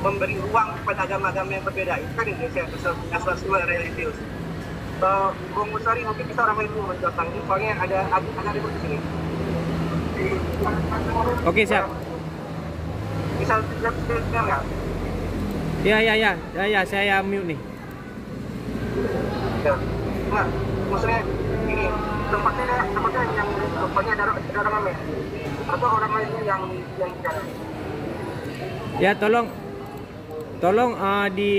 memberi ruang kepada agama-agama yang berbeda. Itu kan Indonesia, nasionalisme religius. Bung Musari mungkin bisa orang lain dulu menjelaskan ini, soalnya ada ribut di sini. Oke, siap. Bisa dengar nggak? Ya, saya mute nih. Ya. Nah, maksudnya ini tempatnya yang tempatnya ada orang lain atau orang lain yang bicara. Ya, tolong di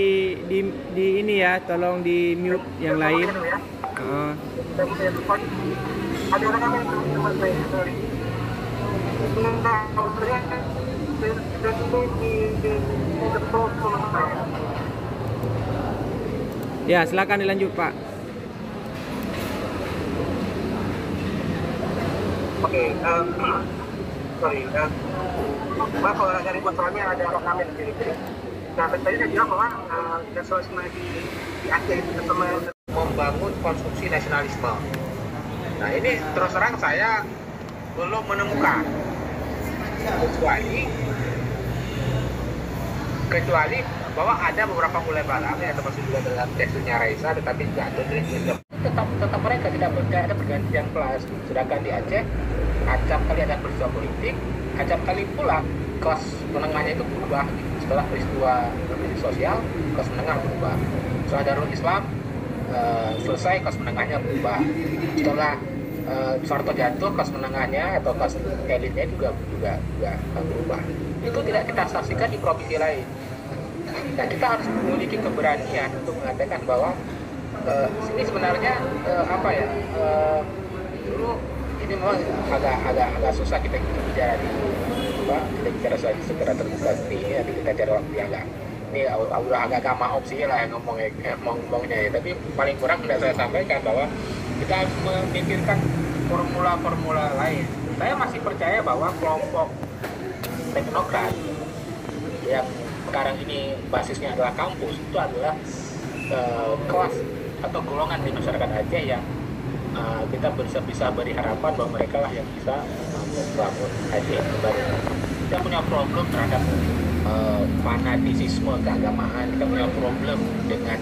ini ya, tolong di mute yang lain. Ada orang lain di tempat saya. Nah, maksudnya Ya, silakan dilanjut, Pak. Oke, sorry, Pak, kalau dari soalnya ada ornamen di sini. Nah, tadi saya bilang bahwa nasionalisme di Aceh itu sama membangun konstruksi nasionalisme. Nah, ini terus terang saya belum menemukan kecuali bahwa ada beberapa mulai barang yang termasuk juga dalam teksturnya Raisa, tetapi juga tetap mereka tidak ada pergantian kelas. Sedangkan di Aceh acap kali ada peristiwa politik, acap kali pula kelas menengahnya itu berubah setelah peristiwa sosial, kelas menengah berubah. Setelah Darul Islam selesai, kelas menengahnya berubah. Setelah Soeharto jatuh, kelas menengahnya atau kelas elitnya juga berubah. Itu tidak kita saksikan di provinsi lain. Nah, kita harus memiliki keberanian untuk mengatakan bahwa ini sebenarnya dulu ini memang agak susah kita bicara kita bicara secara terbuka seperti ini. Nanti kita cari waktu yang udah agak gamma opsi lah yang ngomongnya ya. Tapi paling kurang sudah saya sampaikan bahwa kita harus memikirkan formula-formula lain. Saya masih percaya bahwa kelompok teknokrat yang sekarang ini basisnya adalah kampus itu adalah kelas atau golongan di masyarakat Aceh yang kita bisa beri harapan bahwa mereka lah yang bisa membangun Aceh kembali. Kita punya problem terhadap fanatisisme keagamaan, kita punya problem dengan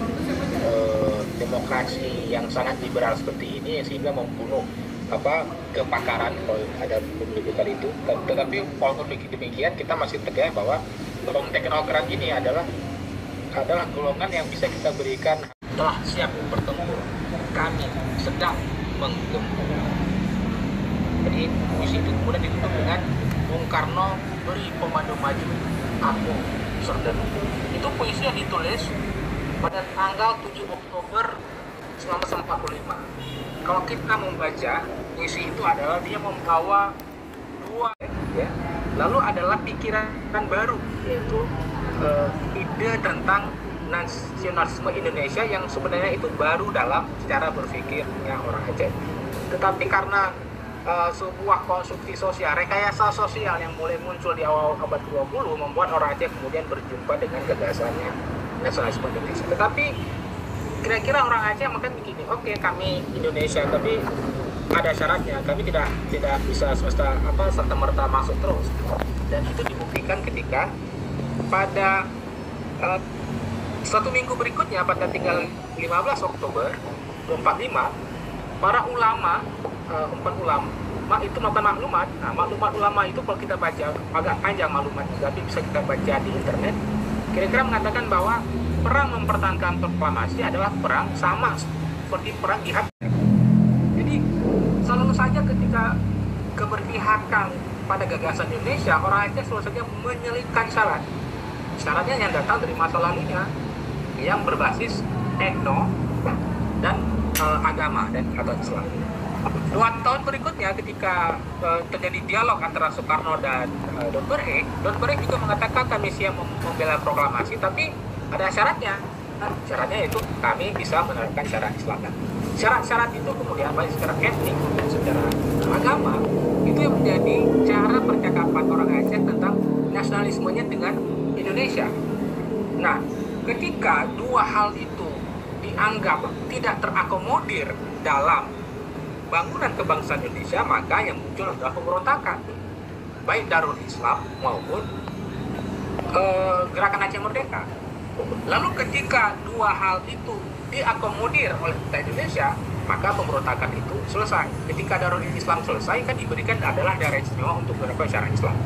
demokrasi yang sangat liberal seperti ini sehingga membunuh kepakaran kalau ada menyebutkan itu. Tetapi walaupun demikian kita masih percaya bahwa golongan teknokrat ini adalah golongan yang bisa kita berikan telah siap bertempur, kami sedang menggempur. Jadi puisi itu kemudian ditutup dengan Bung Karno beri komando maju, aku serdadu. Itu puisi yang ditulis pada tanggal 7 Oktober 1945. Kalau kita membaca puisi itu adalah dia membawa dua ya. Lalu adalah pikiran baru, yaitu ide tentang nasionalisme Indonesia yang sebenarnya itu baru dalam cara berpikirnya orang Aceh. Tetapi karena sebuah konstruksi sosial, rekayasa sosial yang mulai muncul di awal abad ke-20 membuat orang Aceh kemudian berjumpa dengan gagasannya nasionalisme Indonesia. Tetapi kira-kira orang Aceh makan begini, oke, kami Indonesia, tapi ada syaratnya, kami tidak bisa serta-merta masuk terus. Dan itu dibuktikan ketika pada satu minggu berikutnya, pada tanggal 15 Oktober 1945, para ulama, empat ulama itu melakukan maklumat. Nah, maklumat ulama itu kalau kita baca, agak panjang maklumatnya, tapi bisa kita baca di internet, kira-kira mengatakan bahwa perang mempertahankan proklamasi adalah perang sama seperti perang jihad. Jadi selalu saja ketika keberpihakan pada gagasan Indonesia, orang Aceh selalu saja menyelipkan syarat. Syaratnya yang datang dari masa lalunya, yang berbasis etno dan agama dan atau Islam. 2 tahun berikutnya ketika terjadi dialog antara Soekarno dan Don Berhe juga mengatakan kami siap membela proklamasi, tapi ada syaratnya. Syaratnya itu kami bisa menerapkan syarat Islam. Syarat-syarat itu kemudian baik secara etnik dan secara agama itu yang menjadi cara percakapan orang Aceh tentang nasionalismenya dengan Indonesia. Nah, ketika dua hal itu dianggap tidak terakomodir dalam bangunan kebangsaan Indonesia, maka yang muncul adalah pemberontakan, baik Darul Islam maupun gerakan Aceh Merdeka. Lalu ketika dua hal itu diakomodir oleh pemerintah Indonesia, maka pemberontakan itu selesai. Ketika Darul Islam selesai, kan diberikan adalah daerah istimewa untuk beberapa syariat Islam.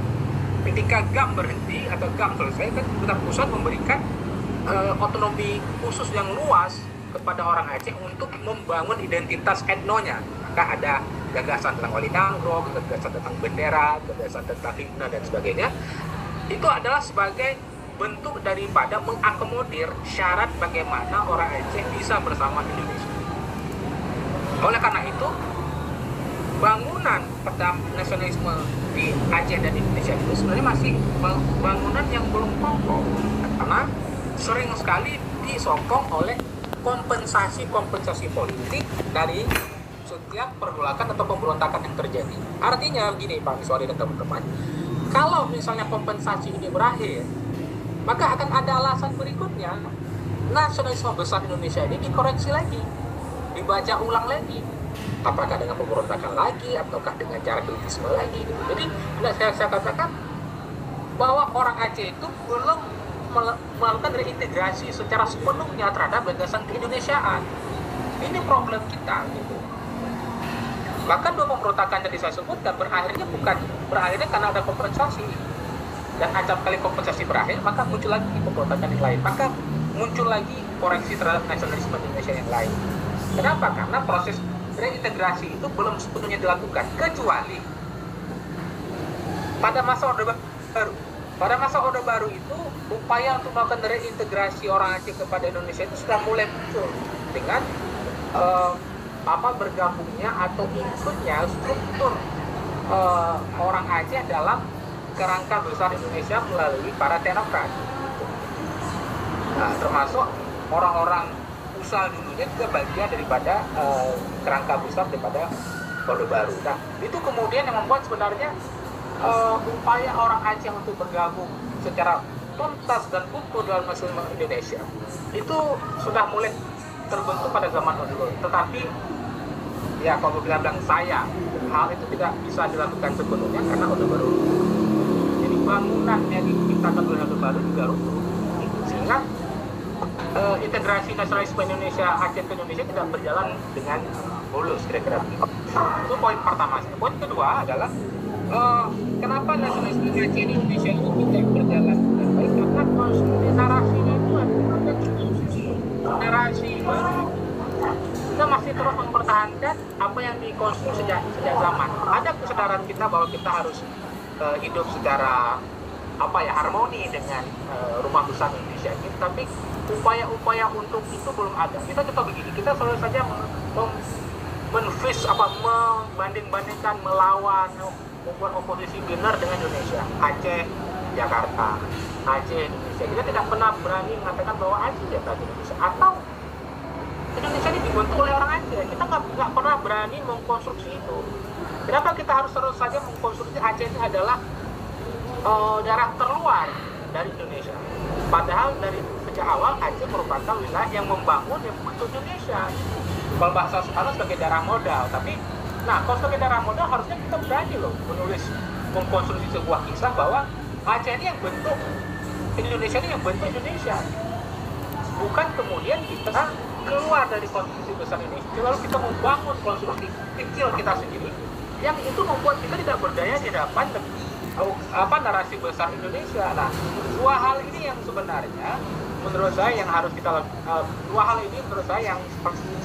Ketika GAM berhenti atau GAM selesai, kan pemerintah pusat memberikan otonomi khusus yang luas kepada orang Aceh untuk membangun identitas etnonya. Maka ada gagasan tentang Wali Nanggro, gagasan tentang bendera, gagasan tentang himna dan sebagainya. Itu adalah sebagai bentuk daripada mengakomodir syarat bagaimana orang Aceh bisa bersama Indonesia. Oleh karena itu, bangunan peta nasionalisme di Aceh dan Indonesia itu sebenarnya masih bangunan yang belum kokoh, karena sering sekali disokong oleh kompensasi politik dari setiap pergolakan atau pemberontakan yang terjadi. Artinya begini Pak Miswari dan teman-teman, kalau misalnya kompensasi ini berakhir, maka akan ada alasan berikutnya, nasionalisme besar Indonesia ini dikoreksi lagi, dibaca ulang lagi, apakah dengan pemberontakan lagi ataukah dengan cara elitisme lagi gitu. Jadi saya katakan bahwa orang Aceh itu belum melakukan reintegrasi secara sepenuhnya terhadap gagasan keindonesiaan. Ini problem kita gitu. Bahkan dua pemberontakan yang saya sebutkan berakhirnya karena ada kompensasi. Dan acap kali kompensasi berakhir, maka muncul lagi pemberontakan yang lain. Maka muncul lagi koreksi terhadap nasionalisme Indonesia yang lain. Kenapa? Karena proses reintegrasi itu belum sepenuhnya dilakukan, kecuali pada masa Orde Baru. Pada masa Orde Baru itu, upaya untuk melakukan reintegrasi orang Aceh kepada Indonesia itu sudah mulai muncul dengan bergabungnya atau ikutnya struktur orang Aceh dalam kerangka besar Indonesia melalui para teknokrat. Nah, termasuk orang-orang usaha dulunya juga bagian daripada kerangka besar daripada Orde Baru. Nah, itu kemudian yang membuat sebenarnya upaya orang Aceh untuk bergabung secara tuntas dan utuh dalam nasionalisme Indonesia itu sudah mulai terbentuk pada zaman Orde Baru. Tetapi ya kalau kita bilang hal itu tidak bisa dilakukan sepenuhnya karena Orde Baru. Jadi bangunan yang diciptakan oleh Orde Baru juga runtuh, sehingga integrasi nasionalisme Indonesia Aceh ke Indonesia tidak berjalan dengan mulus kira-kira. Itu poin pertama. Poin kedua adalah kenapa nasionalisme Aceh di Indonesia itu tidak berjalan dengan baik, karena konstruksi narasinya itu adalah narasi baru. Kita masih terus mempertahankan apa yang dikonstruksi sejak zaman. Ada kesadaran kita bahwa kita harus hidup secara harmoni dengan rumah besar Indonesia ini, tapi upaya-upaya untuk itu belum ada. Kita contoh begini, kita selalu saja membanding-bandingkan, melawan, membuat oposisi benar dengan Indonesia. Aceh, Jakarta, Aceh, Indonesia. Kita tidak pernah berani mengatakan bahwa Aceh Jakarta Indonesia atau Indonesia ini dibentuk oleh orang Aceh. Kita nggak pernah berani mengkonstruksi itu. Kenapa kita harus terus saja mengkonstruksi Aceh itu adalah daerah terluar dari Indonesia? Padahal dari sejak awal Aceh merupakan wilayah yang membangun yang membentuk Indonesia. Kalau bahasa sekarang sebagai daerah modal, tapi kalau sebagai daerah modal harusnya kita berani loh mengkonstruksi sebuah kisah bahwa Aceh ini yang bentuk Indonesia, ini yang bentuk Indonesia. Bukan kemudian kita keluar dari konstruksi besar Indonesia, lalu kita membangun konstruksi kecil kita sendiri, yang itu membuat kita tidak berdaya di hadapan narasi besar Indonesia. Nah, dua hal ini yang sebenarnya menurut saya yang harus kita lakukan. Dua hal ini menurut saya yang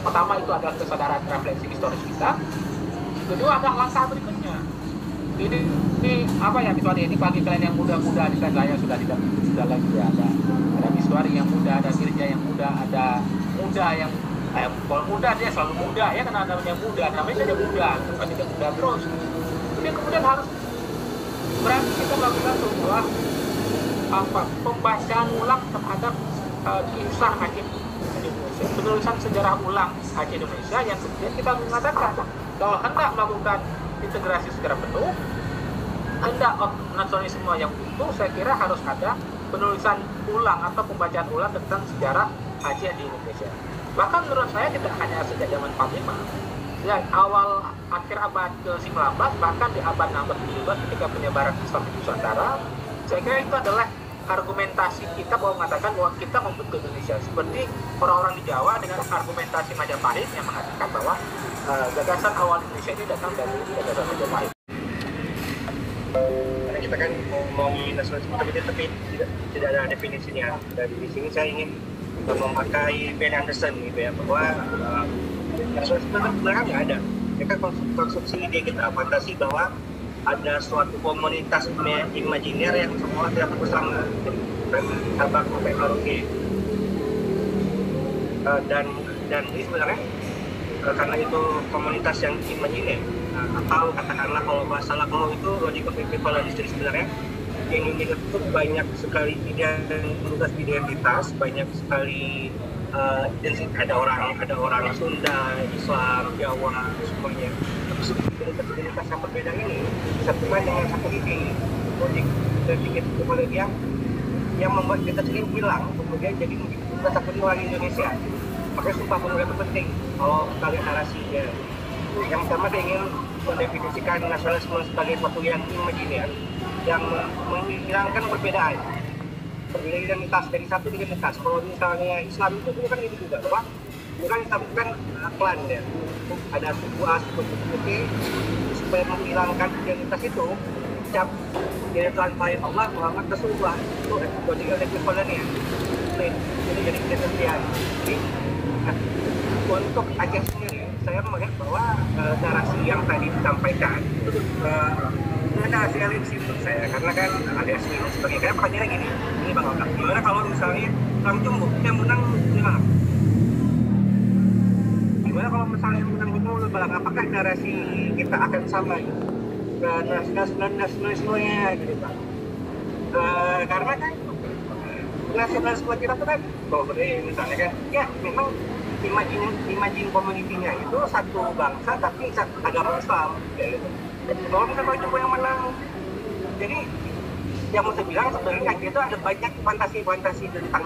pertama itu adalah kesadaran refleksi historis kita. Kedua adalah langkah berikutnya. Ini misalnya ini bagi kalian yang muda-muda di saya sudah lagi ada Miswari yang muda, ada Mirja yang muda, ada muda yang kalau muda dia selalu muda ya, karena namanya muda, bukan tidak muda terus. Jadi kemudian harus berarti kita melakukan sebuah pembacaan ulang terhadap kisah Aceh Indonesia, penulisan sejarah ulang Aceh Indonesia, yang kemudian kita mengatakan kalau hendak melakukan integrasi secara penuh, hendak nasionalisme yang utuh, saya kira harus ada penulisan ulang atau pembacaan ulang tentang sejarah Aceh di Indonesia. Bahkan menurut saya tidak hanya sejak zaman Panglima, ya akhir abad ke-19, bahkan di abad 16-17 ketika penyebaran Islam di Nusantara, saya kira itu adalah argumentasi kita bahwa mengatakan bahwa kita membentuk Indonesia, seperti orang-orang di Jawa dengan argumentasi Majapahit yang mengatakan bahwa gagasan awal Indonesia ini datang dari gagasan Majapahit. Karena kita kan ngomongin nasionalisme tapi tidak ada definisinya. Dan di sini saya ingin memakai Ben Anderson gitu ya, bahwa nasionalisme kan sebenarnya nggak ada. Ya kan konstruksi ide kita, fantasi bahwa ada suatu komunitas imajiner yang semua tidak bersama, Sabang sampai Merauke. Dan ini sebenarnya karena itu komunitas yang imajiner, atau katakanlah kalau bahasa Lakmo itu logic of equivalence, jadi sebenarnya di Indonesia itu banyak sekali identitas, banyak sekali ada orang Sunda, Islam, Jawa, semuanya. Tapi identitas yang berbeda ini disatukan dengan satu ide, logic dan equivalence yang membuat kita sendiri hilang, kemudian jadi kita satu orang Indonesia. Makanya sumpah pemuda itu penting kalau kita lihat narasinya. Yang pertama dia ingin mendefinisikan nasionalisme sebagai suatu yang imajiner, yang menghilangkan perbedaan identitas dari satu identitas. Kalau misalnya Islam itu kan itu juga, bahwa bukan Islam itu kan klan ya, ada suku A, suku B, supaya menghilangkan identitas itu, ucap identitas lain Allah, Muhammad, Rasulullah, itu logical equivalent ya. Ini jadi identitas. Jadi untuk Aceh sendiri, saya melihat bahwa narasi yang tadi disampaikan itu narasi elitis menurut saya, karena kan ada SBY sebagai kayak pertanyaannya gini, ini Bang Otak, gimana kalau misalnya Kang Jumbo yang menang Balang? Gimana kalau misalnya yang menang Balang? Apakah narasi kita akan sama gitu? Nasionalismenya gitu Bang? Karena kan nasionalisme kita tuh kan, kalau misalnya kan, ya memang imagine community-nya itu satu bangsa tapi satu agama Islam. Ya, gitu. Kalau misalnya Jumbo yang menang, jadi yang mau saya bilang sebenarnya itu ada banyak fantasi tentang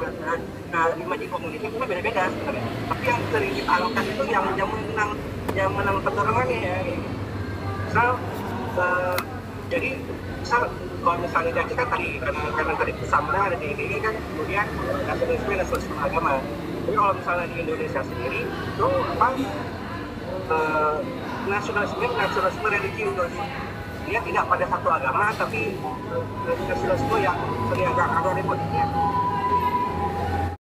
imagine community itu beda-beda sebenarnya. Tapi yang sering kita angkat itu yang menang pertarungannya ya. Misal, jadi misal kalau misalnya jadi kan karena tadi bersama ada di ini kan, kemudian nasionalisme agama. Tapi kalau misalnya di Indonesia sendiri itu nasionalisme religius, dia tidak pada satu agama, tapi nasionalisme yang agak ribut ya.